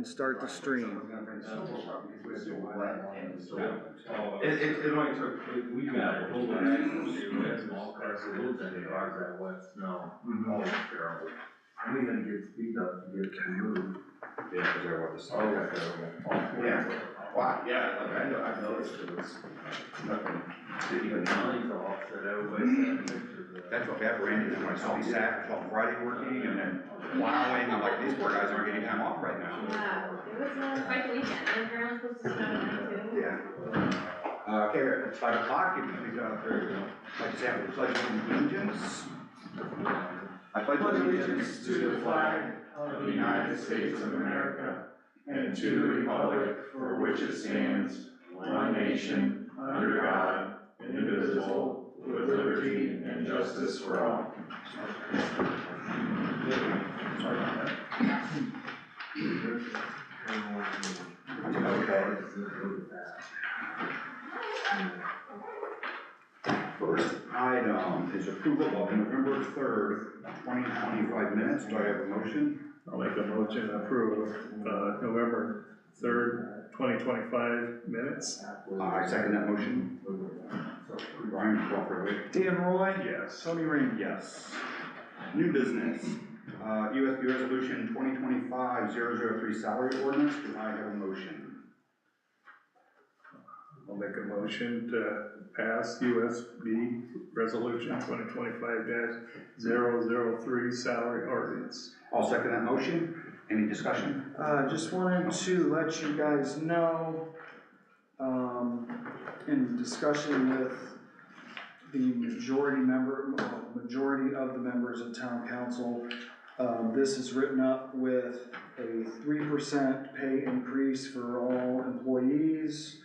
Start the stream. It only took, we got it, we had small cars, so those are the cars that wet snow. Oh, it's terrible. And we had to get speed up to get to move. Yeah, because they're what the snow. Oh, that's terrible. Yeah. Wow, yeah, like I've noticed it was nothing to even. Money's offset, everybody sent pictures of that. That's what happened, Randy, when I saw me Saturday, until Friday working and then plowing, I'm like, these poor guys aren't getting time off right now. Yeah, it was quite the weekend, and apparently supposed to snow tonight too. Yeah. Okay, it's 5 o'clock, if you could, like to say, I pledge allegiance. I pledge allegiance to the flag of the United States of America and to the republic for which it stands, one nation, under God, indivisible, with liberty and justice for all. Sorry about that. Okay. First item is approval of November 3rd, 2025 minutes. Do I have a motion? I'll make a motion to approve November 3rd, 2025 minutes. I second that motion. Brian, call for a vote. Dan Roy? Yes. Tony Rain? Yes. New business, USB Resolution 2025-003 salary ordinance. Do I have a motion? I'll make a motion to pass USB Resolution 2025-003 salary ordinance. I'll second that motion. Any discussion? Just wanted to let you guys know, in discussion with the majority of the members of town council, this is written up with a 3% pay increase for all employees,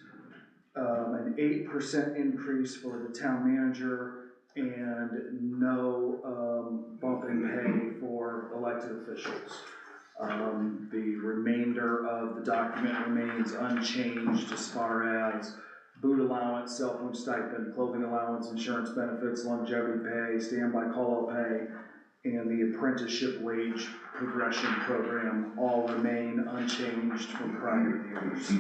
an 8% increase for the town manager, and no bump in pay for elected officials. The remainder of the document remains unchanged as far as boot allowance, cell phone stipend, clothing allowance, insurance benefits, longevity pay, standby call-out pay, and the apprenticeship wage progression program all remain unchanged from prior years.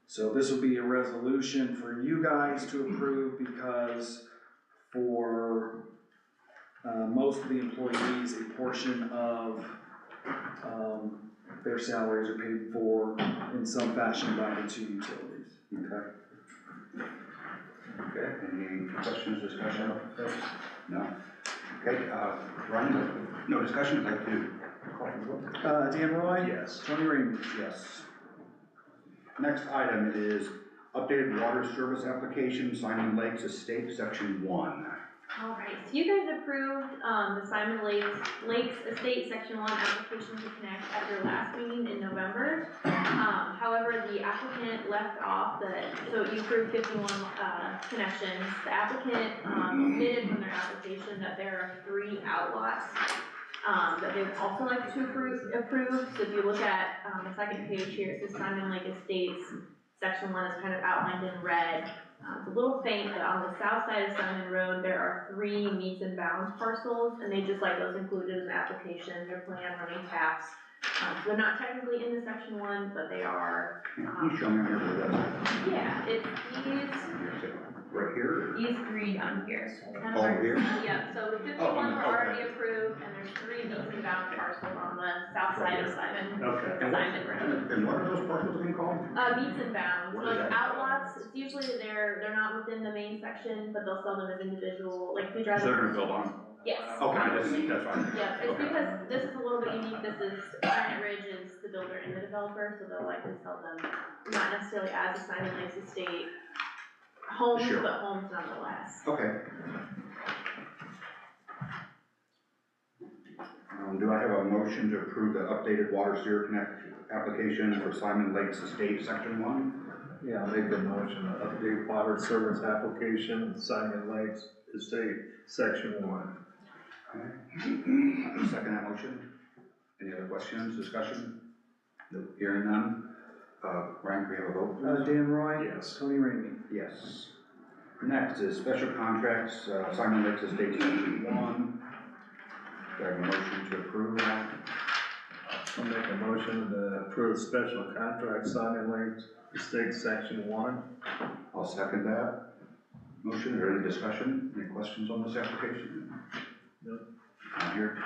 So this will be a resolution for you guys to approve because for most of the employees, a portion of their salaries are paid for in some fashion by the two utilities. Okay. Okay, any questions, discussion? No? Okay, Ryan, no discussion, I'd like to call for the vote. Dan Roy? Yes. Tony Rain? Yes. Next item is updated water service application, Simon Lakes Estate, Section 1. All right, so you guys approved the Simon Lakes Estate Section 1 application to connect at your last meeting in November. However, the applicant left off so you approved 51 connections. The applicant omitted from their application that there are 3 outlots that they would also like to approve. So if you look at the second page here, it says Simon Lake Estates Section 1 is kind of outlined in red. It's a little faint, but on the south side of Simon Road, there are 3 meets and bounds parcels, and they just like those included in the application. They're planning on running taps. So they're not technically in the Section 1, but they are. Can you show me where that's Yeah, it's right here? these 3 down here. Oh, here? Yeah, so the 51 were already approved, and there's 3 meets and bounds parcels on the south side of Simon Okay. Road. And what are those parcels again called? Meets and bounds, What is like that? outlots, it's usually they're not within the main section, but they'll sell them as individual, like we drive. So they're gonna build on? Yes. Okay, that's fine. Yeah, it's Okay. because this is a little bit unique, this is, Granite Ridge is the builder and the developer, so they'll likely sell them, not necessarily as a Simon Lakes Estate homes, Sure. but homes nonetheless. Okay. Do I have a motion to approve the updated water sewer connect application for Simon Lakes Estate, Section 1? Yeah, I'll make a motion to update water service application, Simon Lakes Estate, Section 1. Okay. Second that motion. Any other questions, discussion? No, hearing none. Ryan, can we have a vote? Dan Roy? Yes. Tony Rain? Yes. Next is special contracts, Simon Lakes Estate, Section 1. Do I have a motion to approve that? I'll make a motion to approve special contract Simon Lake Estate Section 1. I'll second that. Motion, is there any discussion, any questions on this application? Nope. Not here,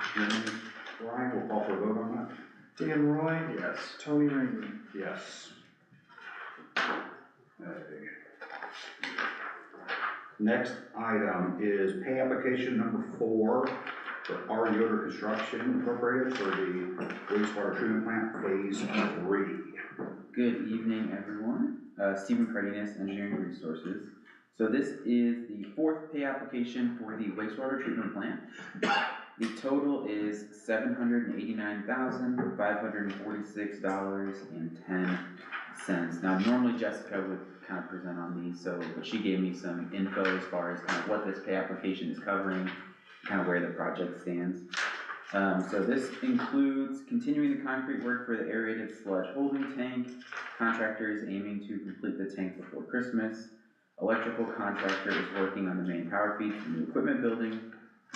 Ryan, we'll call for a vote on that. Dan Roy, Yes. Tony Rainey. Yes. Okay. Next item is pay application number 4 for R. Yoder Construction Incorporated for the wastewater treatment plant phase 3. Good evening, everyone. Stephen Cardenas, Engineering Resources. So this is the 4th pay application for the wastewater treatment plant. The total is $789,546.10. Now, normally Jessica would kind of present on these, but she gave me some info as far as kind of what this pay application is covering, kind of where the project stands. So this includes continuing the concrete work for the aerated sludge holding tank. Contractor is aiming to complete the tank before Christmas. Electrical contractor is working on the main power feed to the new equipment building.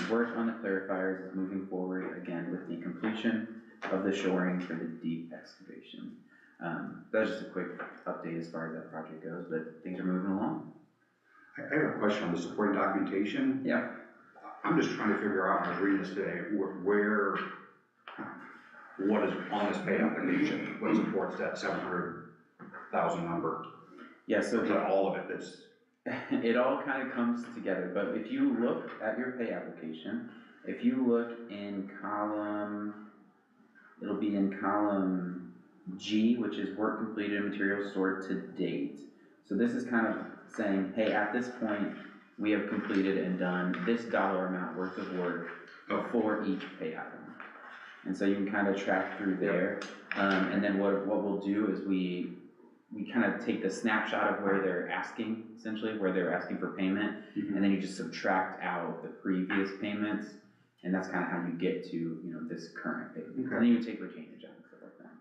Work on the clarifiers is moving forward again with the completion of the shoring for the deep excavation. That's just a quick update as far as that project goes, but things are moving along. I have a question on the supporting documentation. Yeah. I'm just trying to figure out, when I was reading this today, what is on this pay application, what supports that 700,000 number? Yeah, so Is that all of it that's? it all kind of comes together, but if you look at your pay application, if you look in column, it'll be in column G, which is work completed and materials stored to date. So this is kind of saying, hey, at this point, we have completed and done this dollar amount worth of work for each pay item. And so you can kind of track through there. And then what we'll do is we kind of take the snapshot of where they're asking, essentially, where they're asking for payment, and then you just subtract out the previous payments, and that's kind of how you get to, this current payment. Okay. And then you take retainage out and stuff like that.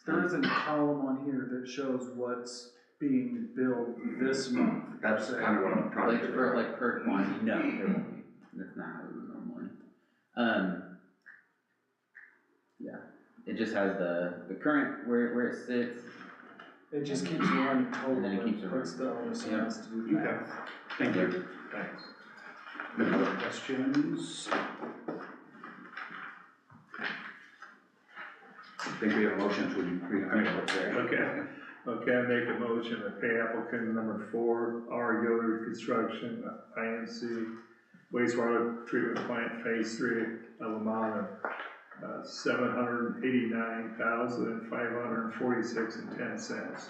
There is a column on here that shows what's being billed this month. That's kind of what I'm trying to figure out. Like per quantity, no, there won't be. That's not how we would normally. Yeah, it just has the current, where it sits. It just keeps running total. And then it keeps it puts the onus on us to do Okay, that. thank you. Thanks. Any other questions? I think we have a motion to, Okay, I make a motion to pay applicant number 4, R. Yoder Construction, INC, wastewater treatment plant phase 3 of amount of $789,546.10.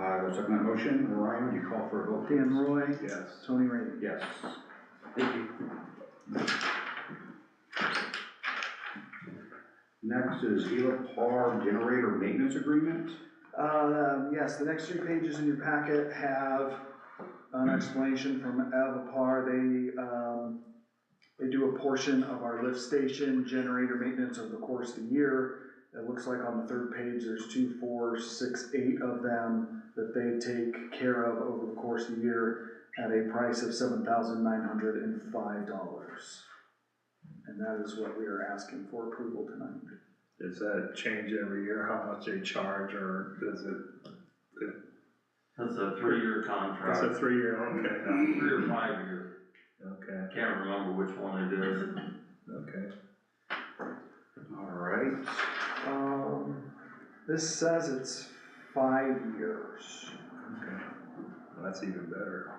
I will second that motion. Ryan, would you call for a vote? Dan Roy, Yes. Tony Rainey. Yes. Thank you. Next is Elapar Generator Maintenance Agreement. Yes, the next 3 pages in your packet have an explanation from Avapar. They do a portion of our lift station generator maintenance over the course of the year. It looks like on the 3rd page, there's 2, 4, 6, 8 of them that they take care of over the course of the year at a price of $7,905. And that is what we are asking for approval tonight. Does that change every year, how much they charge, or does it? That's a 3-year It's contract. a 3-year, okay, 3 or 5 year. okay, Can't remember which one it is. okay. All right. This says it's 5 years. Okay, well, that's even better.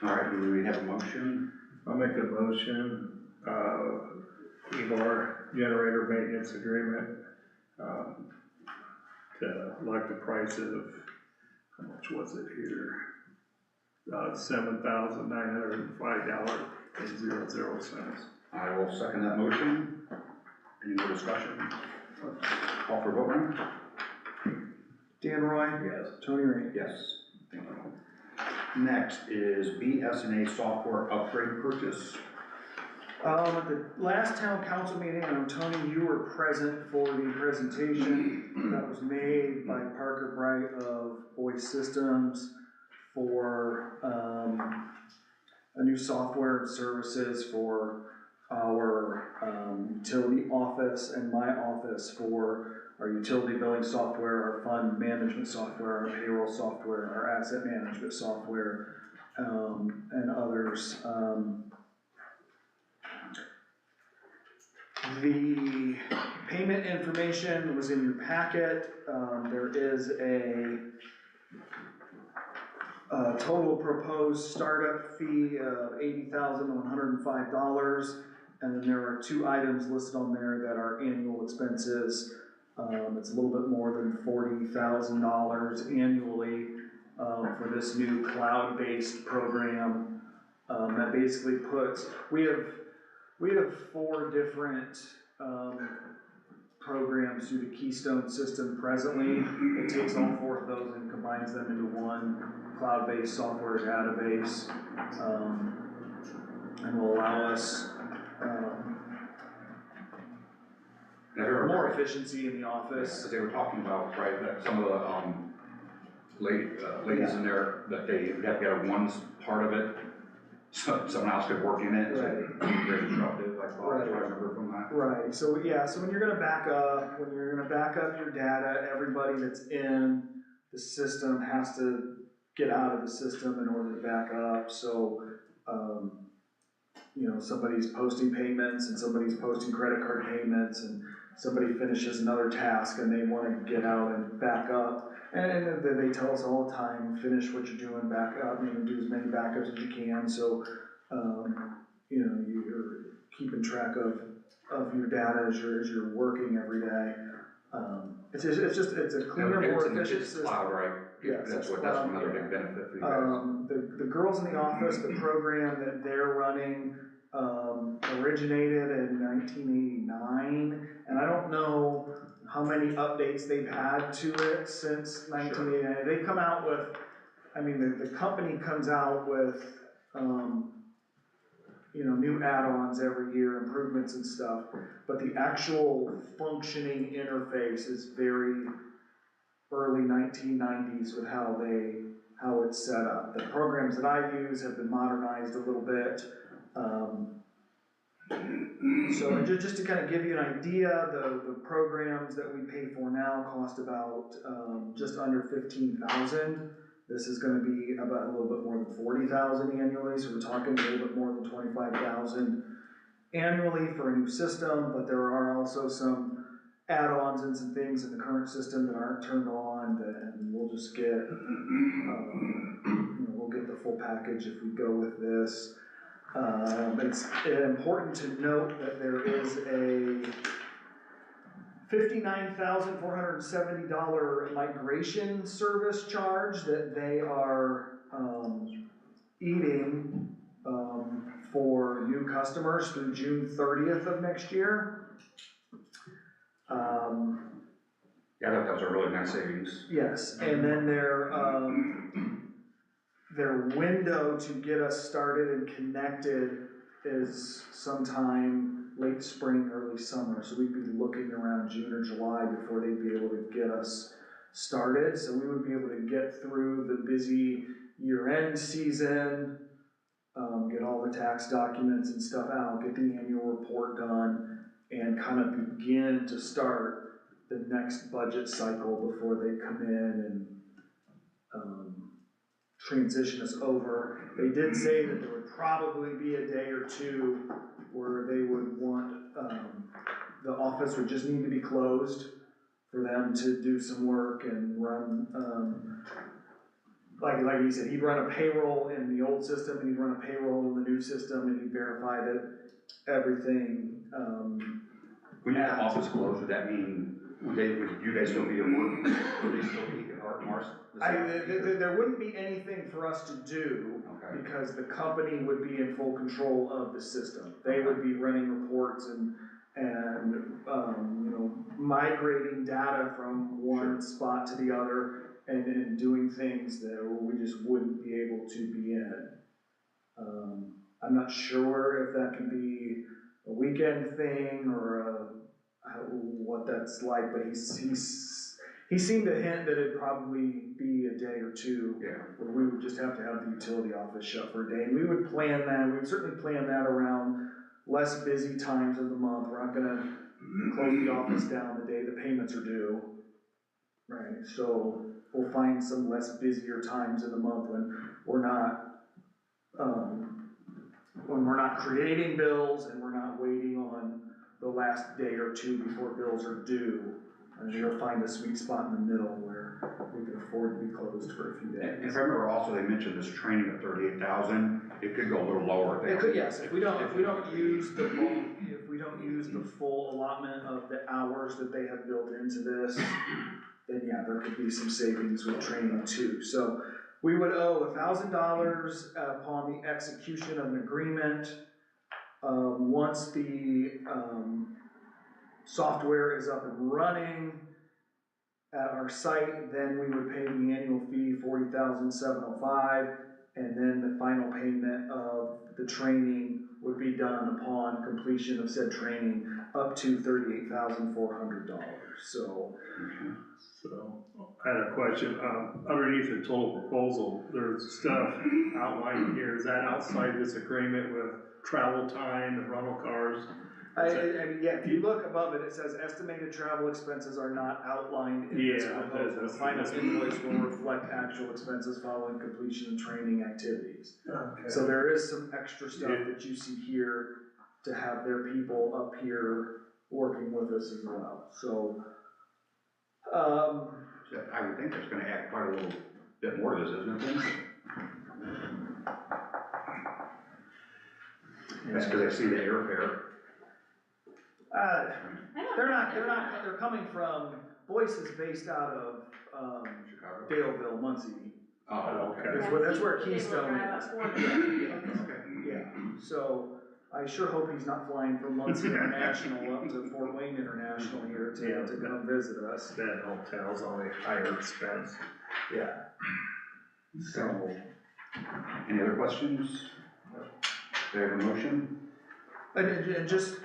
All right, do we have a motion? I'll make a motion, EVAR generator maintenance agreement, to elect the price of, how much was it here? $7,905.00. I will second that motion. Any more discussion? Call for a vote, Ryan? Dan Roy, Yes. Tony Rainey. Yes. Thank you. Next is BS&A software upgrade purchase. At the last town council meeting, I know Tony, you were present for the presentation that was made by Parker Bright of Voice Systems for, a new software and services for our utility office and my office for our utility billing software, our fund management software, our payroll software, our asset management software, and others. The payment information was in your packet. There is a total proposed startup fee of $80,105. And then there are 2 items listed on there that are annual expenses. It's a little bit more than $40,000 annually for this new cloud-based program that basically puts, we have 4 different programs through the Keystone system presently. It takes all 4 of those and combines them into one cloud-based software database, and will allow us more efficiency in the office. Because they were talking about, right, that some of the ladies in there, that they have to get one part of it, so someone else could work in it, so very disruptive, I thought, that's what I remember from that. Right, so yeah, so when you're gonna back up your data, everybody that's in the system has to get out of the system in order to back up, so, you know, somebody's posting payments and somebody's posting credit card payments and somebody finishes another task and they wanna get out and back up. And they tell us all the time, finish what you're doing, back up, you know, do as many backups as you can, so, you know, you're keeping track of your data as you're working every day. It's a cleaner, more efficient system. It's cloud, right? Yes, That's it's another cloud, big benefit for you guys. The girls in the office, the program that they're running, originated in 1989, and I don't know how many updates they've had to it since 1989. They come out with, I mean, the company comes out with, you know, new add-ons every year, improvements and stuff, but the actual functioning interface is very early 1990s with how it's set up. The programs that I use have been modernized a little bit. So just to kind of give you an idea, the programs that we pay for now cost about just under $15,000. This is going to be about a little bit more than $40,000 annually, so we're talking a little bit more than $25,000 annually for a new system. But there are also some add-ons and some things in the current system that aren't turned on, and we'll just get, you know, we'll get the full package if we go with this. It's important to note that there is a $59,470 migration service charge that they are eating for new customers through June 30th of next year. Yeah, that was a really nice savings. Yes, and then their window to get us started and connected is sometime late spring, early summer. So we'd be looking around June or July before they'd be able to get us started. So we would be able to get through the busy year-end season, get all the tax documents and stuff out, get the annual report done, and kind of begin to start the next budget cycle before they come in and transition us over. They did say that there would probably be a day or two where they would want, the office would just need to be closed for them to do some work and run, like he said, he'd run a payroll in the old system and he'd run a payroll in the new system and he'd verify that everything, When your office closed, would that mean, would you guys still be at work? Would they still be at Mars? there wouldn't be anything for us to do, Okay. because the company would be in full control of the system. They would be running reports and you know, migrating data from one spot to the other and doing things that we just wouldn't be able to be in. I'm not sure if that can be a weekend thing or what that's like, but he seemed to hint that it'd probably be a day or two, Yeah. where we would just have to have the utility office shut for a day, and we would plan that, we'd certainly plan that around less busy times of the month. We're not gonna close the office down the day the payments are due. Right, so we'll find some less busier times in the month when we're not creating bills and we're not waiting on the last day or two before bills are due. And we'll find a sweet spot in the middle where we can afford to be closed for a few And days. if I remember also, they mentioned this training at 38,000, it could go a little lower. If they- It could, yes, if we don't use the full allotment of the hours that they have built into this, then yeah, there could be some savings with training too. So we would owe $1,000 upon the execution of an agreement. Once the software is up and running at our site, then we would pay the annual fee, $40,705, and then the final payment of the training would be done upon completion of said training, up to $38,400. So I had a question, underneath the total proposal, there's stuff outlined here, is that outside this agreement with travel time and rental cars? I mean, yeah, if you look above it, it says estimated travel expenses are not outlined in this Yeah, proposal. The that's- final invoice will reflect actual expenses following completion of training activities. Okay. So there is some extra stuff that you see here to have their people up here working with us as well, so. I would think that's gonna add quite a little bit more to this, isn't it? That's because I see the airfare. They're coming from, Boyce is based out of, Chicago. Daleville, Muncie. Oh, okay. That's where Keystone is. Okay. Yeah, so I sure hope he's not flying from Muncie International up to Fort Wayne International here to come visit us. That hotel's only higher expense. Yeah. So, Any other questions? Do I have a motion? and just,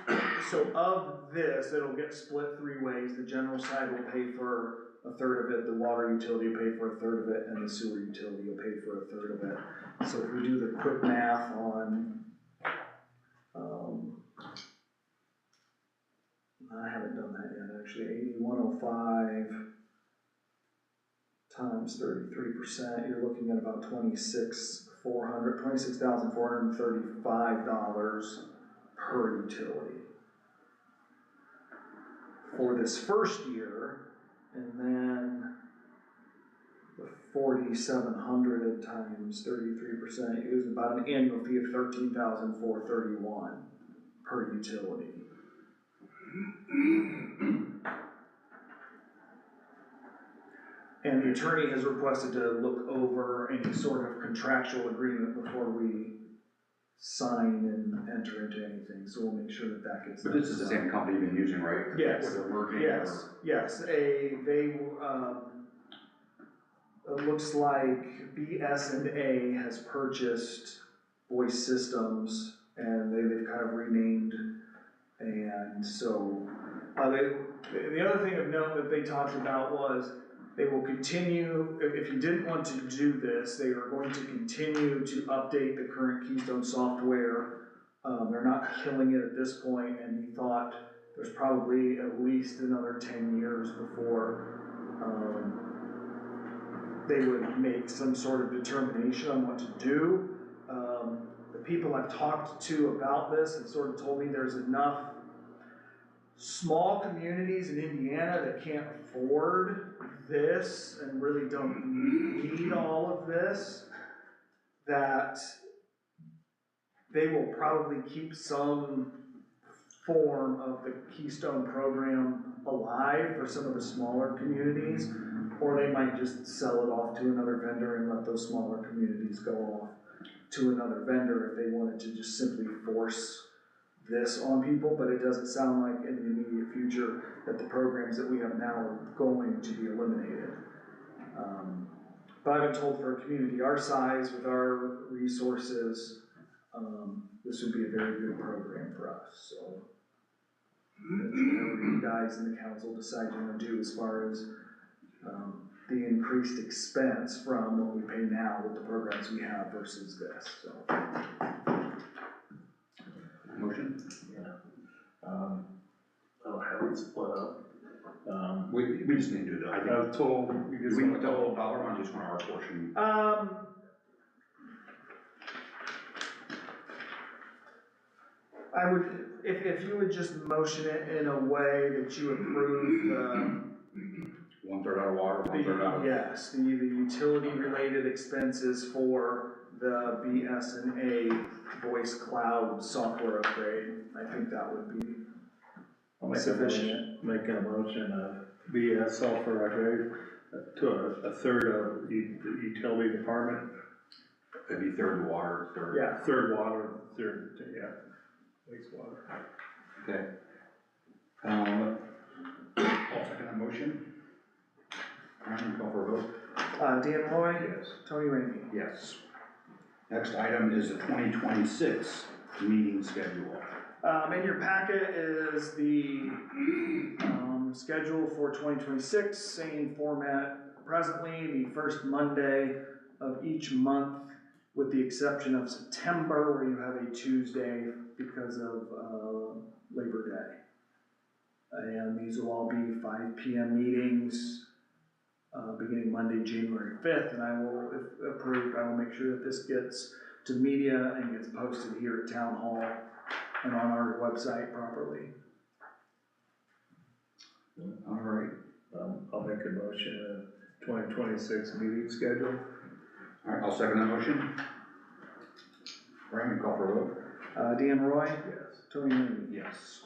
so of this, it'll get split three ways. The general side will pay for a third of it, the water utility will pay for a third of it, and the sewer utility will pay for a third of it. So if we do the quick math on, I haven't done that yet, actually, 8105 times 33%, you're looking at about $26,435 per utility for this first year, and then the 4,700 times 33% is about an annual fee of $13,431 per utility. And the attorney has requested to look over any sort of contractual agreement before we sign and enter into anything, so we'll make sure that that gets But done. this is the same company you've been using, right? Yes. Where they're merging, Yes, it looks like BS&A has purchased Voice Systems, and they've kind of renamed, and so, the other thing of note that they talked about was they will continue, if you didn't want to do this, they are going to continue to update the current Keystone software. They're not killing it at this point, and he thought there's probably at least another 10 years before they would make some sort of determination on what to do. The people I've talked to about this have sort of told me there's enough small communities in Indiana that can't afford this and really don't need all of this, that they will probably keep some form of the Keystone program alive for some of the smaller communities, or they might just sell it off to another vendor and let those smaller communities go off to another vendor if they wanted to just simply force this on people. But it doesn't sound like in the immediate future that the programs that we have now are going to be eliminated. But I've been told for a community our size, with our resources, this would be a very good program for us, so. Whatever you guys in the council decide you want to do as far as the increased expense from what we pay now with the programs we have versus this, so. Motion? I'll have it split up. We just need to do that. I was told, you Do just we want want to the whole tell. dollar amount, just want our portion? I would, if you would just motion it in a way that you approve 1/3 out of water, 1/3 out of. yes, the utility related expenses for the BSNA voice cloud software upgrade. I think that would be I'll make a sufficient. motion, making a motion of BS software upgrade to a third of the utility department, It'd be third water, third. Yeah, third water, third, wastewater. Okay. I'll second that motion. Ryan, call for a vote. Dan Roy, Yes. Tony Rainey. Yes. Next item is the 2026 meeting schedule. In your packet is the, schedule for 2026, same format presently, the first Monday of each month, with the exception of September, where you have a Tuesday because of, Labor Day. And these will all be 5 PM meetings, beginning Monday, January 5th, and I will, if approved, I will make sure that this gets to media and gets posted here at Town Hall and on our website properly. All right. I'll make a motion of 2026 meeting schedule. All right, I'll second that motion. Ryan, call for a vote. Dan Roy, Yes. Tony Rainey. Yes.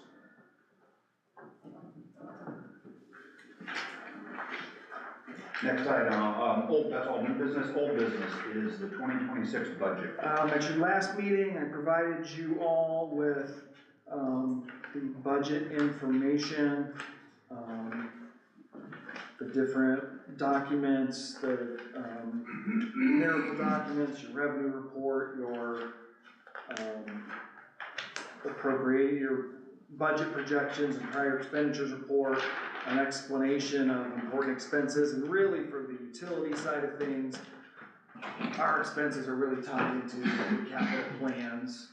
Next item, that's all new business. Old business is the 2026 budget. At your last meeting, I provided you all with, the budget information, the different documents, the, numerical documents, your revenue report, your, your budget projections and prior expenditures report, an explanation of important expenses, and really for the utility side of things, our expenses are really tied into the capital plans,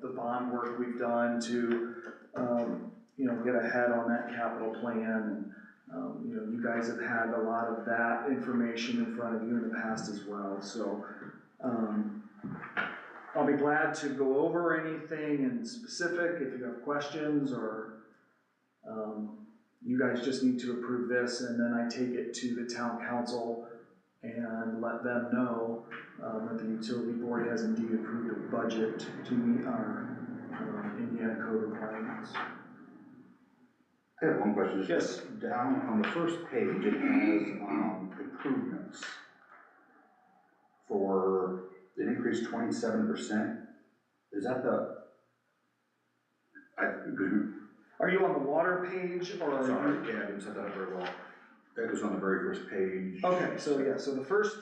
the bond work we've done to, get ahead on that capital plan, and, you guys have had a lot of that information in front of you in the past as well, so, I'll be glad to go over anything in specific if you have questions, or, you guys just need to approve this, and then I take it to the town council and let them know, that the utility board has indeed approved a budget to meet our, Indiana code requirements. I have one question. Yes. Down on the first page, it has, improvements for an increase 27%. Is that Are you on the water page, or? are you- sorry, yeah, I didn't set that up very well. It was on the very first page. Okay, so the first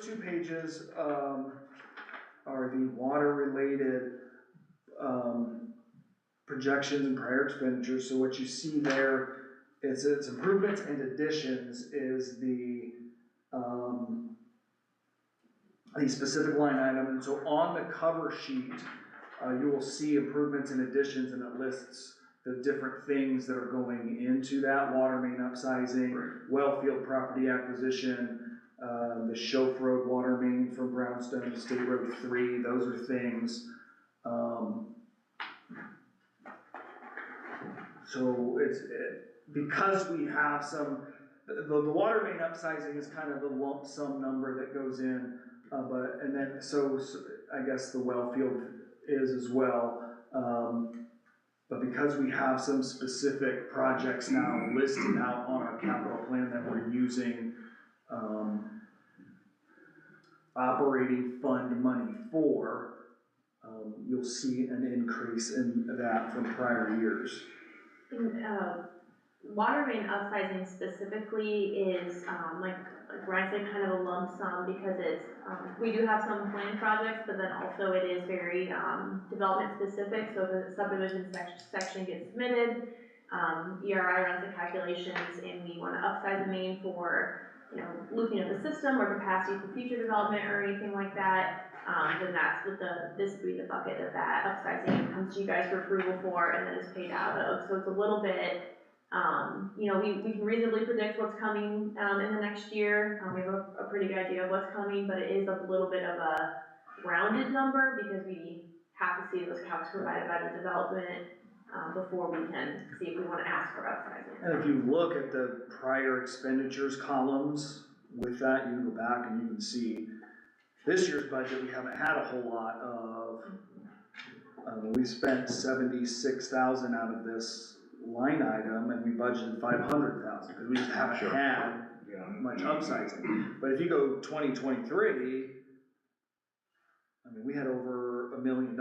2 pages, are the water-related, projections and prior expenditures, so what you see there, it's improvements and additions is the specific line item, and so on the cover sheet, you will see improvements and additions, and it lists the different things that are going into that: water main upsizing, well field property acquisition, the Shoaf Road water main from Brownstone to State Road 3, those are things. So because we have some, the water main upsizing is kind of a lump sum number that goes in, and then, so I guess the well field is as well. But because we have some specific projects now listed out on our capital plan that we're using, operating fund money for, you'll see an increase in that from prior years. Water main upsizing specifically is, like Ryan said, kind of a lump sum, because it's, we do have some planned projects, but then also it is very, development specific, so the subdivision section gets submitted, ERI runs the calculations and we wanna upsize the main for, you know, looping of the system or capacity for future development or anything like that, then that's what this would be the bucket that upsizing comes to you guys for approval for and then is paid out of. So it's a little bit, you know, we can reasonably predict what's coming, in the next year. We have a pretty good idea of what's coming, but it is a little bit of a rounded number because we have to see those calcs provided by the development, before we can see if we wanna ask for upsizing. And if you look at the prior expenditures columns with that, you can go back and you can see this year's budget, we haven't had a whole lot of, we spent 76,000 out of this line item and we budgeted 500,000, cause we just haven't Sure. had Yeah. much upsizing. But if you go 2023, I mean, we had over $1 million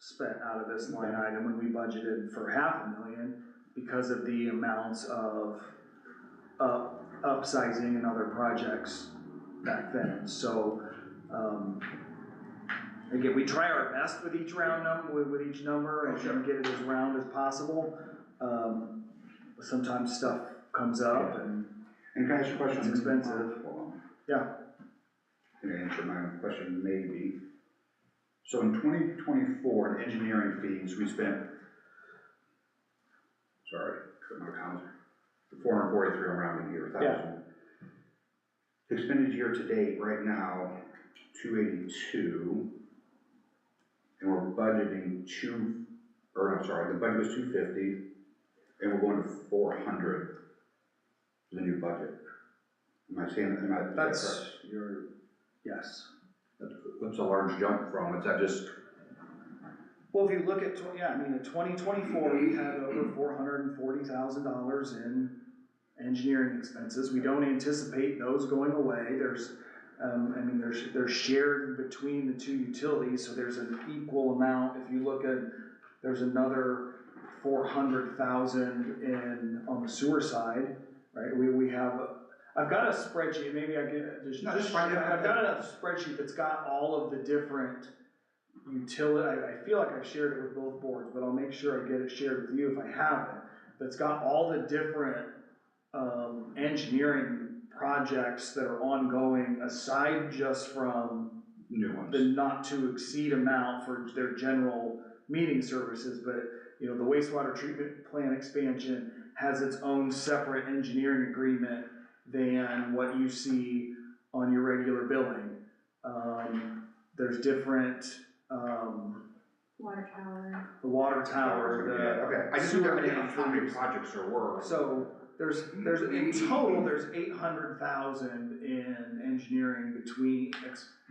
spent out of this line item when we budgeted for $500,000 because of the amounts of upsizing and other projects back then. So, again, we try our best with each with each number and try to get it as round as possible. But sometimes stuff comes up and And can I ask you a question? It's expensive. Hold on. Yeah. Can I answer my own question, maybe? So in 2024, in engineering fees, we spent, sorry, cut my calendar, 443, I'm rounding here, 1,000. Expended year to date, right now, 282, and we're budgeting the budget was 250, and we're going to 400 for the new budget. Am I saying, am I? That's yes. What's a large jump from? Is that just? Well, if you look at, in 2024, we had over $440,000 in engineering expenses. We don't anticipate those going away. They're shared between the two utilities, so there's an equal amount. If you look at, there's another 400,000 on the sewer side, right? We have, I've got a spreadsheet, maybe I get, I've got a spreadsheet that's got all of the different utility, I feel like I've shared it with both boards, but I'll make sure I get it shared with you if I haven't. That's got all the different engineering projects that are ongoing, aside just from New ones. the not to exceed amount for their general meeting services, but the wastewater treatment plant expansion has its own separate engineering agreement than what you see on your regular billing. There's different, Water tower. the water tower, Okay, I just sewer wonder main how many projects there were. So there's in total, there's 800,000 in engineering between,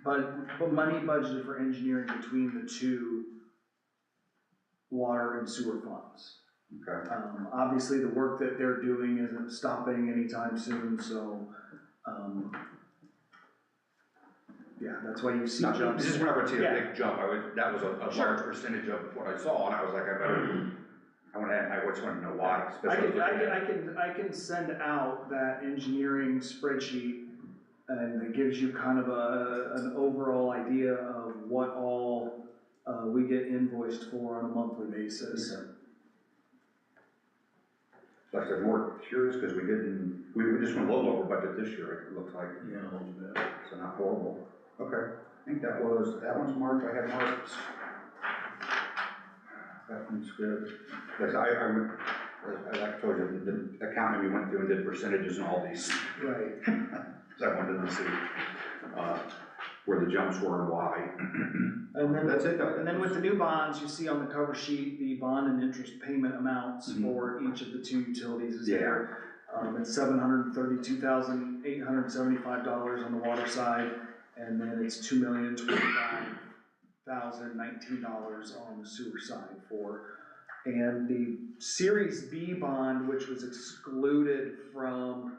but money budgeted for engineering between the two water and sewer funds. Okay. Obviously, the work that they're doing isn't stopping anytime soon, so, yeah, that's why you see No, jumps. this is when I would see a Yeah. big jump, that was a Sure. large percentage of what I saw, and I was like, I just want to know why, I especially. can send out that engineering spreadsheet, and it gives you kind of an overall idea of what all, we get invoiced for on a monthly basis. Okay. Like I said, more curious, because we just went a little over budget this year, it looks like. Yeah, a little bit. So not horrible. Okay, I think that one's marked, I had marked. That one's good. Because as I told you, the accounting we went through and did percentages and all these, Right. so I wanted to see, where the jumps were and why. And then, That's it, though. and then with the new bonds, you see on the cover sheet, the bond and interest payment amounts Mhm. for each of the two utilities is Yeah. there. It's $732,875 on the water side, and then it's $2,025,019 on the sewer side and the Series B bond, which was excluded from,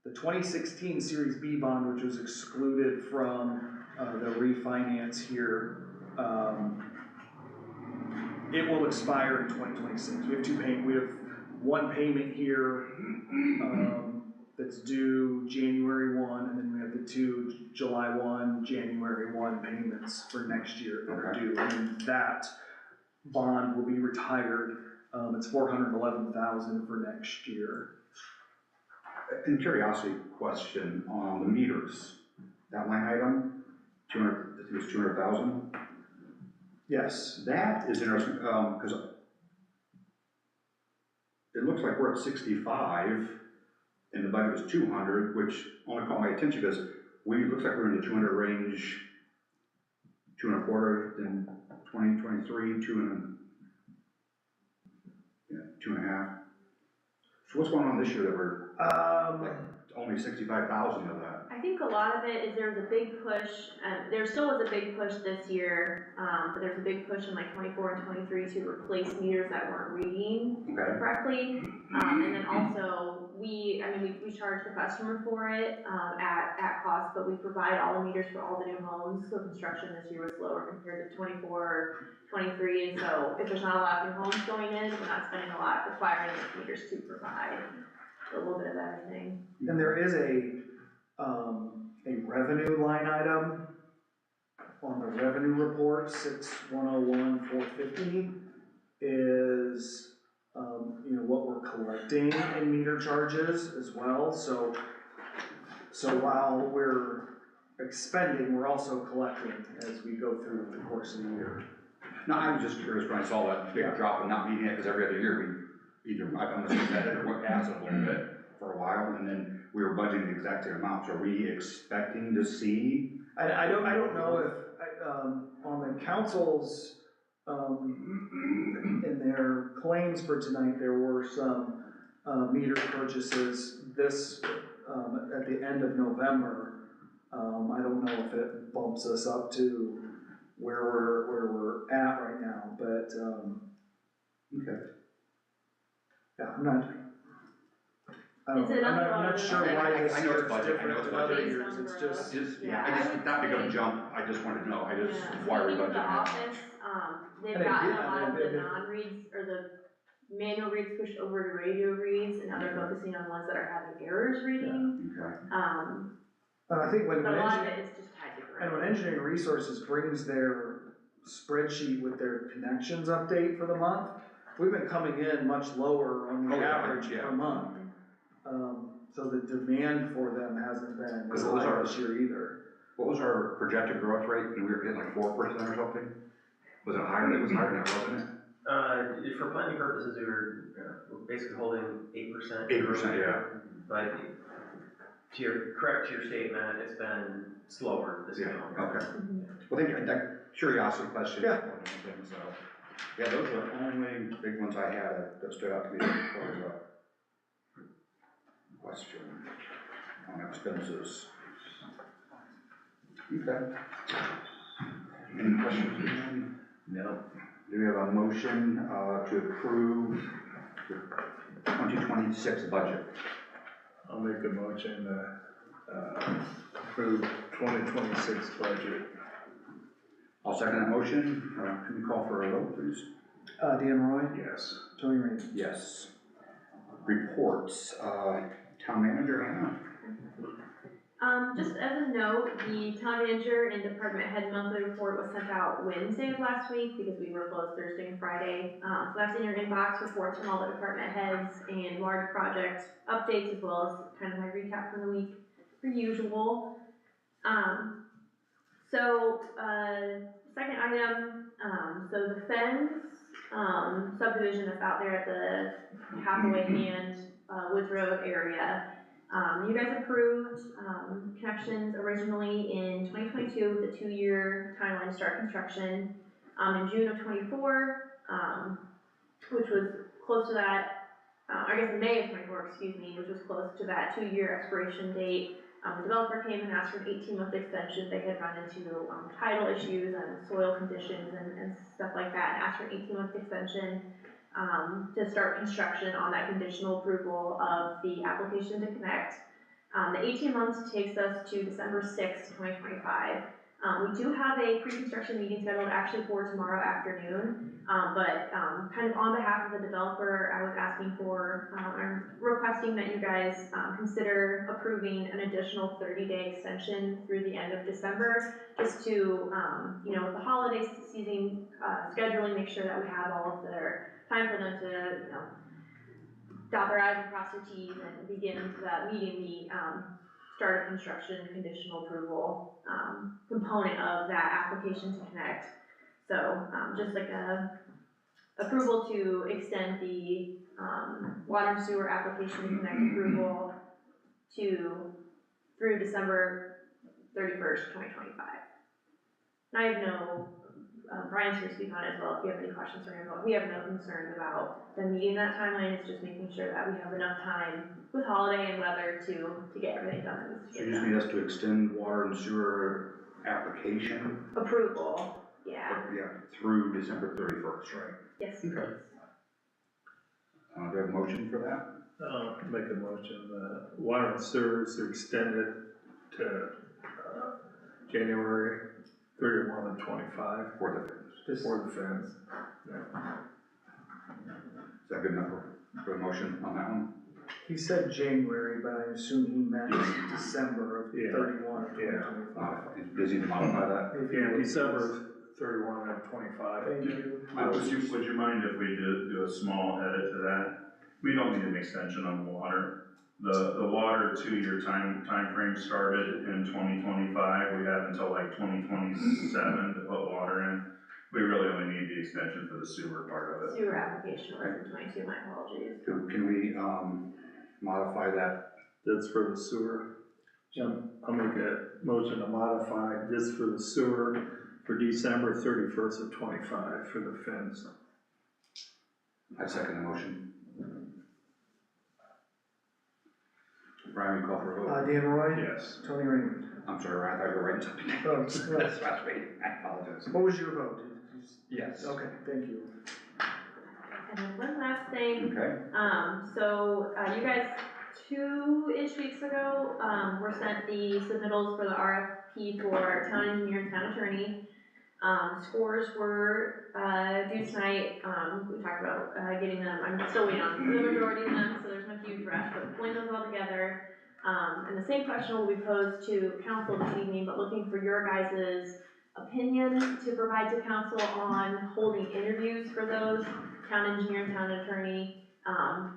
the 2016 Series B bond, which was excluded from the refinance here, it will expire in 2026. We have one payment here, that's due January 1, and then we have the two July 1, January 1 payments for next year that are Okay. due. And that bond will be retired It's 411,000 for next year. In curiosity question, on the meters, that line item, 200, I think it was 200,000. Yes, That is interesting, because it looks like we're at 65, and the budget was 200, which only caught my attention because it looks like we're in the 200 range, 2.25 in 2023, 2.5. So what's going on this year that we're like only 65,000 of that? I think a lot of it is there was a big push, there still was a big push this year, but there's a big push in like 24 and 23 to replace meters that weren't reading Okay. correctly. And then also, we charge the customer for it, at cost, but we provide all the meters for all the new homes, so construction this year was lower compared to 24, 23, and so if there's not a lot of new homes going in, we're not spending a lot requiring those meters to provide a little bit of everything. and there is a revenue line item on the revenue report, 6101,450 is, what we're collecting in meter charges as well, so while we're expending, we're also collecting as we go through the course of the year. No, I was just curious when I saw that big drop and not meeting it, because every other year we either, I'm assuming that it went past it a little bit for a while, and then we were budgeting the exact same amount. So are we expecting to see? I don't know if, on the council's, in their claims for tonight, there were some, meter purchases this, at the end of November. I don't know if it bumps us up to where we're at right now, but, Okay. yeah, I'm not sure why this I know year it's is budget, I know different it's than other budget. years, it's just. I just, not big of a jump, I just wanted to know, why we're Speaking of the budgeting. office, they've And gotten it- a lot of the and it- non-reads, or the manual reads pushed over to radio reads, and now they're focusing on ones that are having errors reading. Okay. And I think But a lot of it is just tied to and when growth. Engineering Resources brings their spreadsheet with their connections update for the month, we've been coming in much lower on the Oh, yeah, average yeah. per month. So the demand for them hasn't been as Because those high are- this year either. What was our projected growth rate? And we were getting like 4% or something? Was it higher? It was higher than that, wasn't it? For planning purposes, we're basically holding 8%. 8%, yeah. But to your statement, it's been slower this year. Okay. Mhm. Well, thank you. That curiosity question. Yeah. So, yeah, those are the only big ones I had that stood out to me as far as a question on expenses. Okay. Any questions? No. Do we have a motion to approve the 2026 budget? I'll make a motion to approve 2026 budget. I'll second that motion. Can we call for a vote, please? Dan Roy, Yes. Tony Rainey. Yes. Reports, town manager, Hannah? Just as a note, the town manager and department head monthly report was sent out Wednesday of last week because we were closed Thursday and Friday. So that's in your inbox, reports from all the department heads and large project updates, as well as kind of my recap from the week per usual. Second item, so the Fens, subdivision that's out there at the Hathaway and, Woods Road area. You guys approved, connections originally in 2022 with a 2-year timeline to start construction. In June of 24, which was close to that, in May of 24, which was close to that 2-year expiration date. The developer came and asked for an 18-month extension. They had run into title issues and soil conditions and stuff like that, and asked for an 18-month extension to start construction on that conditional approval of the application to connect. The 18 months takes us to December 6th, 2025. We do have a pre-construction meeting scheduled actually for tomorrow afternoon, but kind of on behalf of the developer, I was asking for, I'm requesting that you guys consider approving an additional 30-day extension through the end of December, just to, you know, with the holiday season scheduling, make sure that we have all of their time for them to, you know, dot their i's and cross their t's and begin that meeting the start of construction conditional approval component of that application to connect. So just like a approval to extend the water and sewer application to connect approval through December 31st, 2025. And I have no, Brian's here to speak on it as well if you have any questions for him, but we have no concerns about them meeting that timeline. It's just making sure that we have enough time with holiday and weather to get everything done that needs to So get you just done. need us to extend water and sewer application? Approval, yeah, Yeah, through December 31st, right? yes, Okay. please. Do I have a motion for that? Make a motion that water and sewers are extended to, January 31 and 25 For for the fence. is that good enough for a motion on that one? He said January, but I assume he meant December of Yeah. 31 of 2025. Is busy to modify that? If you Yeah, would, December 31 and 25. Thank you. Would you mind if we do a small edit to that? We don't need an extension on water. The water 2-year timeframe started in 2025. We have until like 2027 to put water in. We really only need the extension for the sewer part of it. Sewer application was in 22, my apologies. Can we, modify that? That's for the sewer. I'll make a motion to modify this for the sewer for December 31st of 25 for the fence. I second the motion. Brian, you call for a vote? Dan Roy? Yes. Tony Raymond? I'm sorry, Ryan, I thought you were writing something down. Oh, That's last week, I apologize. what was your vote? Yes. Okay, thank you. And then one last thing, Okay, so you guys 2-ish weeks ago were sent the submittals for the RFP for town engineer and town attorney. Scores were due tonight. We talked about getting them. I'm still waiting on the majority of them, so there's no huge rush, but pulling those all together. And the same question will be posed to council this evening, but looking for your guys' opinion to provide to council on holding interviews for those town engineer and town attorney. I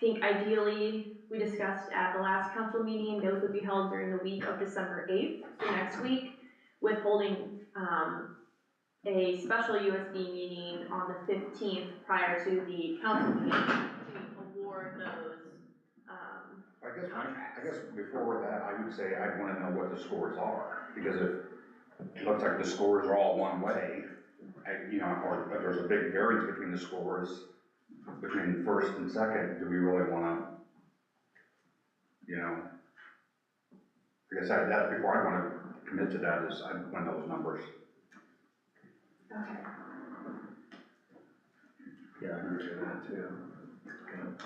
think ideally, we discussed at the last council meeting, those would be held during the week of December 8th, so next week, with holding a special USB meeting on the 15th prior to the council meeting to award those, I guess before that, I would say I'd wanna know what the scores are, because if it looks like the scores are all one way, or if there's a big variance between the scores, between first and second, do we really wanna, I guess that's before I wanna commit to that, is I wanna know those numbers. okay. Yeah, I agree with that too.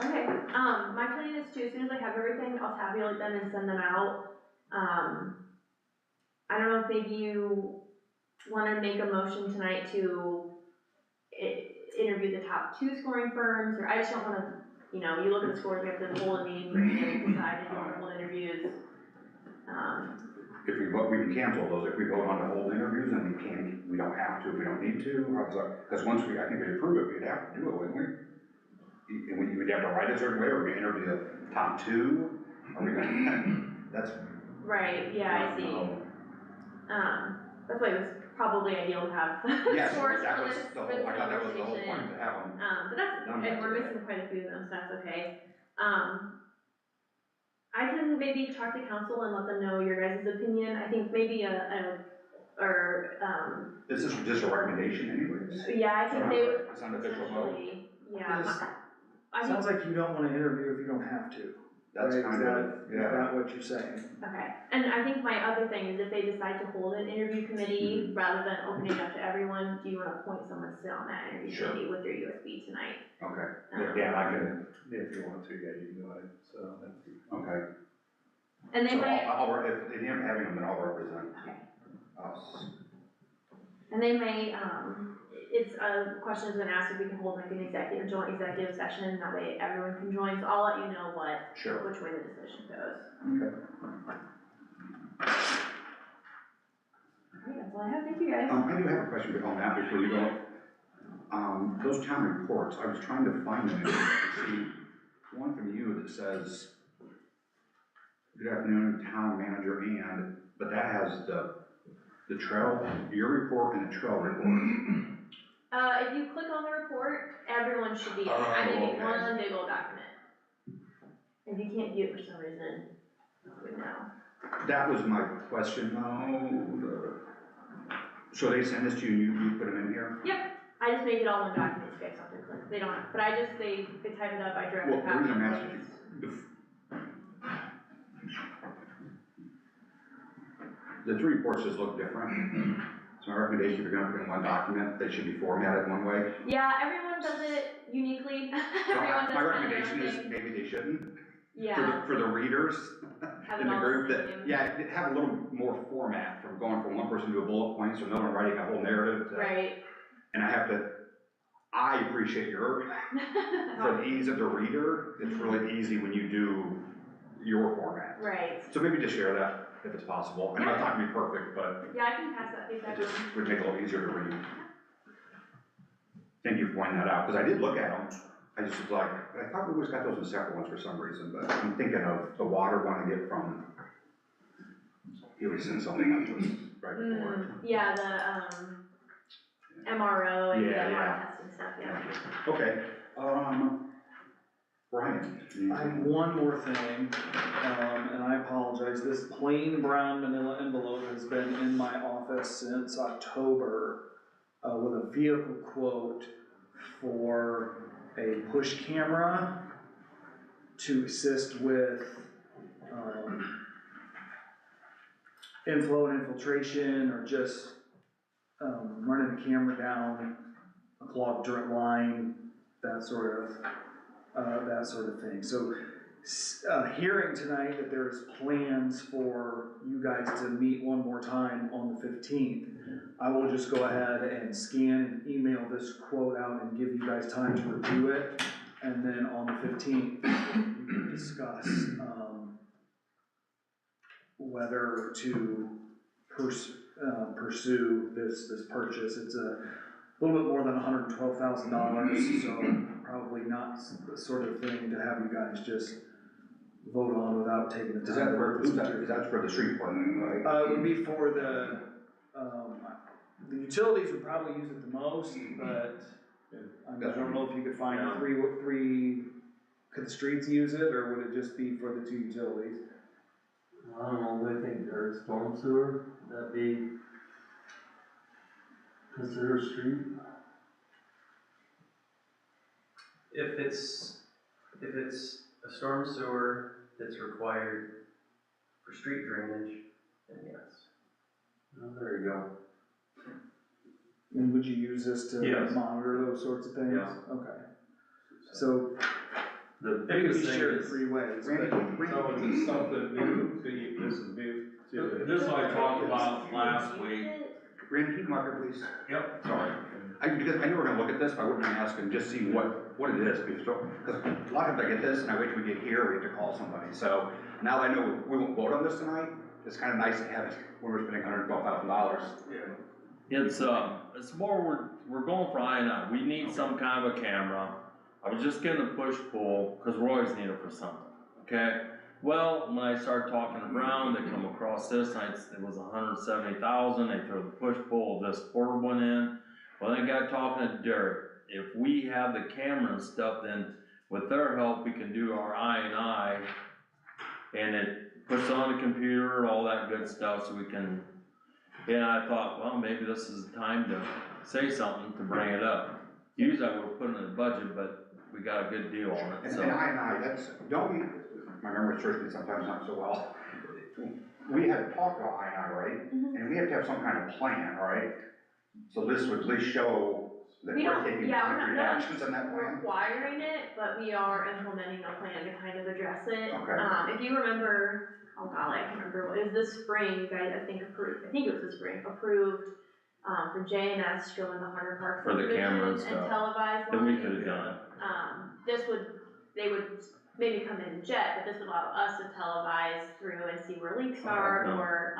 Okay, my plan is to, as soon as I have everything, I'll tabulate them and send them out. I don't know if maybe you wanna make a motion tonight to interview the top 2 scoring firms, or I just don't wanna, you look at the scores, we have to hold a meeting for you to decide if you wanna hold interviews. If we vote, we can cancel those, if we vote on the whole interviews, and we don't have to, if we don't need to, because once I think we approve it, we'd have to do it, wouldn't we? We'd have to write a certain way, or we interview the top 2, are we gonna, that's. Right, yeah, I see. That's why it was probably ideal to have Yes, scores that for was this, the for this whole, I thought that was the whole conversation. point, to have them. But that's, Done and that we're today. missing quite a few of them, so that's okay. I can maybe talk to council and let them know your guys' opinion. I think maybe This is just a recommendation anyways. yeah, I think they would It's not an official vote. potentially, yeah. This I think, sounds like you don't wanna interview if you don't have to. That's right? kind of, Is that what you're saying? okay, and I think my other thing is if they decide to hold an interview committee rather than opening it up to everyone, do you wanna appoint someone to sit on that interview Sure. committee with your USB tonight? Okay, yeah, I can, If you want to, yeah, you can go ahead, so. okay. And they So might, if they end up having them, then I'll represent. okay, us. And they may, it's a question has been asked if we can hold like an executive, joint executive session, that way everyone can join, so I'll let you know Sure. which way the decision goes. Okay. Alright, that's all I have, thank you guys. I do have a question on that before you go. Those town reports, I was trying to find them, and see one from you that says, good afternoon, town manager and, but that has the trail, your report and the trail report. If you click on the report, everyone should be in it. I make it okay. one big old document. If you can't view it for some reason, let me know. That was my question, though. So they send this to you and you put them in here? Yep, I just make it all one document, so you guys have to click, they don't, but they type it up, I direct Well, the the reason I'm copy. asking you, the three reports just look different. So my recommendation, if you're gonna put in one document, they should be formatted one way. Yeah, everyone does it uniquely. So Everyone does my kind of their recommendation own is thing. maybe they shouldn't. Yeah. For the readers Have in it the all group, the that, same. yeah, have a little more format from going from one person to a bullet point, so no one writing a whole narrative. Right. And I appreciate for the ease of the reader, it's really easy when you do your format. Right. So maybe just share that if it's possible. I'm not talking to be perfect, but Yeah, I can pass that feedback it just on. would make it a little easier to read. Thank you for pointing that out, because I did look at them. I just was like, I thought we always got those in separate ones for some reason, but I'm thinking of the water one I get from, he always sent something out to us right before. Yeah, the MRO and the Yeah, MR yeah. test and stuff, yeah. Okay, Brian? I have one more thing, and I apologize, this plain brown manila envelope has been in my office since October, with a vehicle quote for a push camera to assist with, inflow and infiltration, or just, running the camera down a clogged drip line, that sort of thing. So, hearing tonight that there's plans for you guys to meet one more time on the 15th, I will just go ahead and scan and email this quote out and give you guys time to review it. And then on the 15th, you can discuss, whether to pursue this purchase. It's a little bit more than $112,000, so probably not the sort of thing to have you guys just vote on without taking the time. Is that for, that's for the street department, right? It would be for the utilities would probably use it the most, but I don't know if you could find three, could the streets use it, or would it just be for the two utilities? I don't know, I think our storm sewer, that'd be considered a street. If it's a storm sewer that's required for street drainage, then yes. Oh, there you go. And would you use this to Yes. monitor those sorts of things? Yeah. Okay. So The it could biggest be thing shared is, three ways. Randy, but- So is it something new to you, this is new to this I talked about last week. Randy, can you come up here, please? Yep. Sorry. Because I knew we were gonna look at this, but I wouldn't mind asking, just see what it is. Because a lot of times I get this and I wait till we get here, we have to call somebody. So now that I know we won't vote on this tonight, it's kind of nice to have it when we're spending $112,000. It's more, we're going for I&I. We need some kind of a camera. I was just getting a push-pull, cause we always need it for something, okay? Well, when I started talking to Brown, they come across this, it was $170,000, they throw the push-pull, this Ford went in. Well, then I got talking to Derek, if we have the camera and stuff, then with their help, we can do our I&I, and it puts on the computer, all that good stuff, so we can, and I thought, well, maybe this is the time to say something, to bring it up. Usually I would put it in the budget, but we got a good deal on it, And so. I, don't we, my memory serves me sometimes not so well. We had talked about I&I, right? Mhm. And we have to have some kind of plan, right? So this would at least show that We we're don't, taking yeah, concrete we're not actions on that plan. requiring it, but we are implementing a plan to kind of address it. Okay. If you remember, oh golly, I can't remember, what it was this spring, you guys, I think it was this spring, approved, for JNS to go in the Hunter Park. For the camera and subdivision stuff. televise Then we lines. could've done it. They would maybe come in and jet, but this would allow us to televise through and see where leaks are, Okay. or,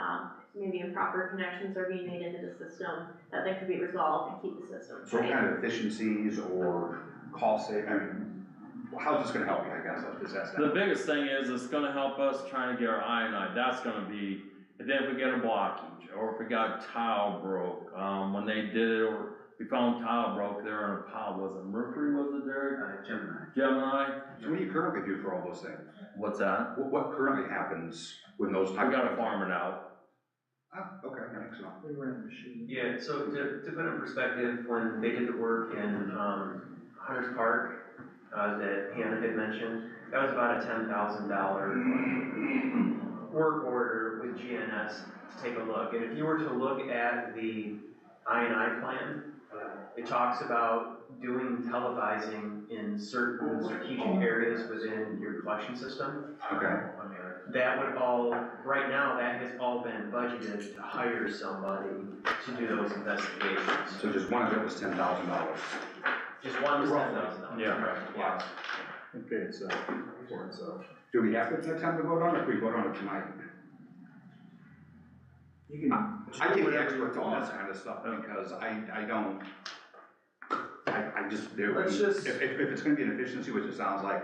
maybe improper connections are being made into the system, that they could be resolved and keep the system So what tight. kind of efficiencies or cost saving, I mean, how's this gonna help you, I guess, let's just ask The that. biggest thing is, it's gonna help us trying to get our I&I, that's gonna be, and then if we get a blockage, or if we got tile broke, when they did it, or we found tile broke there in a pile, was it Mercury, was it there? Gemini? So what do you currently do for all those things? What's that? What currently happens when those We type of? gotta farm it out. Ah, okay, excellent. We ran a machine. Yeah, so to put in perspective, when they did the work in, Hunters Park, that Hannah had mentioned, that was about a $10,000 work order with GNS to take a look. And if you were to look at the I&I plan, it talks about doing televising in certain strategic areas within your collection system. Okay, That would all, right now, that has all been budgeted to hire somebody to do those investigations. so just one of it was $10,000. Just one was $10,000. Yeah. Yeah. Okay, it's, for itself. Do we have to take time to vote on it, if we vote on it tonight? You can. I take the experts on this kind of stuff, because I don't, I just do. Let's just- If it's gonna be an efficiency, which it sounds like,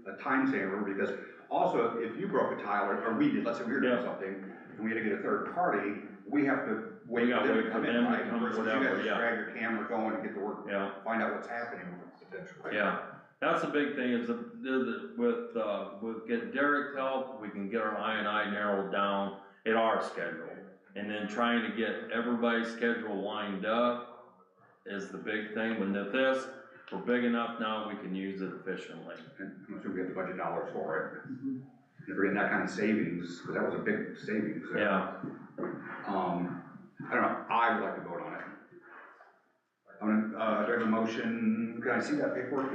a time saver, because also, if you broke a tile, or we did, let's say we were doing Yeah. something, and we had to get a third party, we have to wait We for gotta them wait to for come in, them to right? come, Versus you whatever, gotta just yeah. drag your camera going and get to work, Yeah. find out what's happening potentially. Yeah, that's the big thing, is with getting Derek's help, we can get our I&I narrowed down at our schedule. And then trying to get everybody's schedule lined up is the big thing, but with this, we're big enough now, we can use it efficiently. And I'm sure we have the budget dollars for it. If we're getting that kind of savings, because that was a big savings there. Yeah, I don't know, I would like to vote on it. I'm gonna, do I have a motion, can I see that paperwork?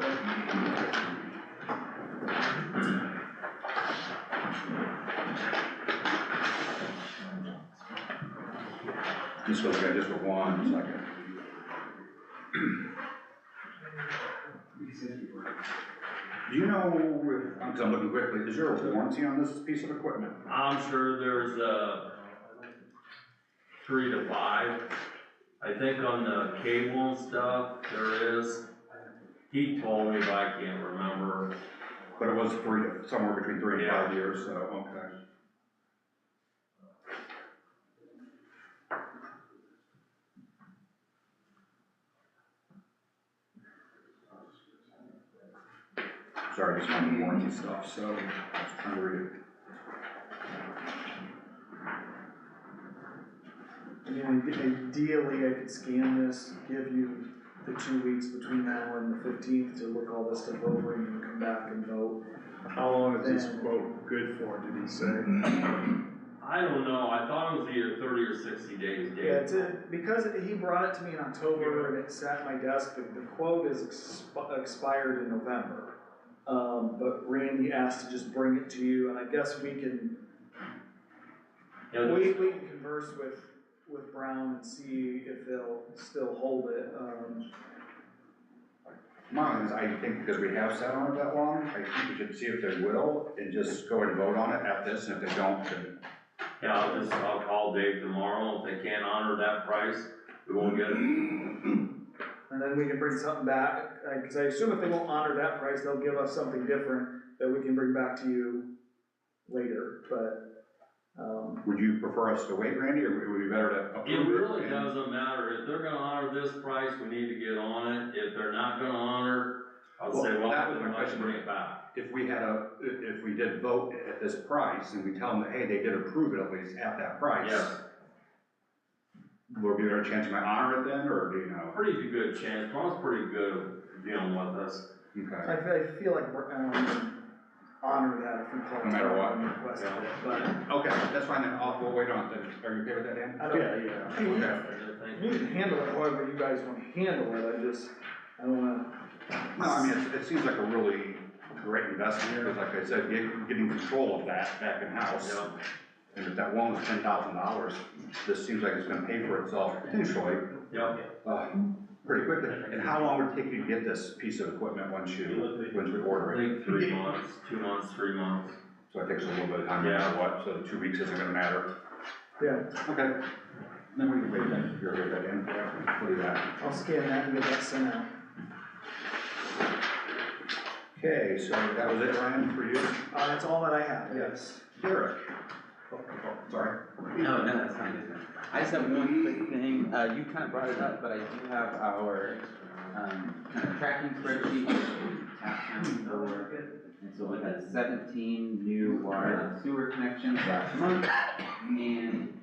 This was just for 1 second. Do you know, because I'm looking quickly, is there a warranty on this piece of equipment? I'm sure there's 3 to 5. I think on the cable and stuff, there is. He told me, but I can't remember. But it was somewhere between 3 and 5 years, so, okay. Sorry, I just found the warranty stuff, so I was trying to read it. I mean, ideally, I could scan this, give you the 2 weeks between now and the 15th to look all this stuff over and then come back and vote. How long is this quote good for, did he say? I don't know, I thought it was either 30 or 60 days, Dave. Yeah, because he brought it to me in October and it sat at my desk, the quote is expired in November. But Randy asked to just bring it to you, and I guess we can, Yeah, we can converse with Brown and see if they'll still hold it. Mine is, I think because we have sat on it that long, I think we should see if they will, and just go ahead and vote on it at this, and if they don't, then. Yeah, I'll call Dave tomorrow, if they can't honor that price, we won't get it. And then we can bring something back, cause I assume if they won't honor that price, they'll give us something different that we can bring back to you later, but, Would you prefer us to wait, Randy, or would it be better to It approve it? really doesn't matter, if they're gonna honor this price, we need to get on it, if they're not gonna honor, I'll say, Well, well, that was my let's question. bring it back. If we did vote at this price, and we tell them that, hey, they did approve it at least at that price. Yes. Will there be a chance you might honor it then, or do you know? Pretty good chance, Ron's pretty good dealing with us. Okay. I feel like, honor that if we call. No matter what. and request it, but. Okay, that's fine then, we'll wait on it then. Are you okay with that, Dan? I don't, Okay. you can handle it however you guys wanna handle it, I don't wanna. No, I mean, it seems like a really great investment, because like I said, getting control of that back in-house. And if that one was $10,000, this seems like it's gonna pay for itself potentially, pretty quickly. And how long would it take you to get this piece of equipment once we order I it? think 3 months, 2 months, 3 months. So it takes a little bit of time, no matter what, so 2 weeks isn't gonna matter. Yeah, Okay. Then we can wait that, you'll wait that in, we'll do that. I'll scan that and get that sent out. Okay, so that was it, Ryan, for you? That's all that I have, yes. Derek? Sorry. No, that's fine, that's fine. I just have one quick thing, you kind of brought it up, but I do have our, kind of tracking spreadsheet for tap county for, and so we had 17 new water and sewer connections last month, and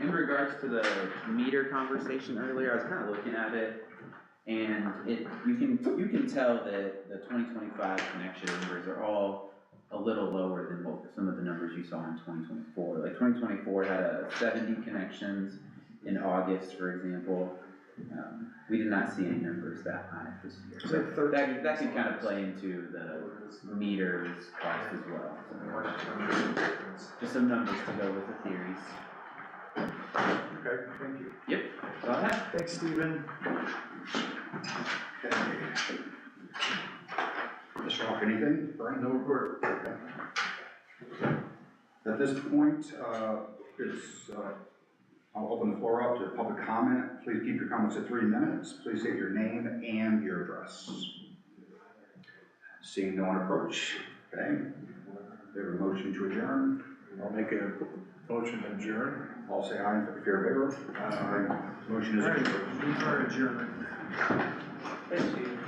in regards to the meter conversation earlier, I was kind of looking at it, and you can tell that the 2025 connection numbers are all a little lower than what some of the numbers you saw in 2024. Like 2024 had 70 connections in August, for example. We did not see any numbers that high this year. It's like 13. That can kind of play into the meters cost as well. So just some numbers to go with the theories. Okay, thank you. Yep, go ahead. Thanks, Stephen. Okay. Mr. Hawk, anything? Brian, no report. Okay. At this point, I'll open the floor up to public comment. Please keep your comments at 3 minutes. Please state your name and your address. Seeing no one approach, okay? We have a motion to adjourn. I'll make a motion to adjourn. All say aye if you're in favor. Aye. Motion is adjourned. We are adjourned. Thanks, Steve.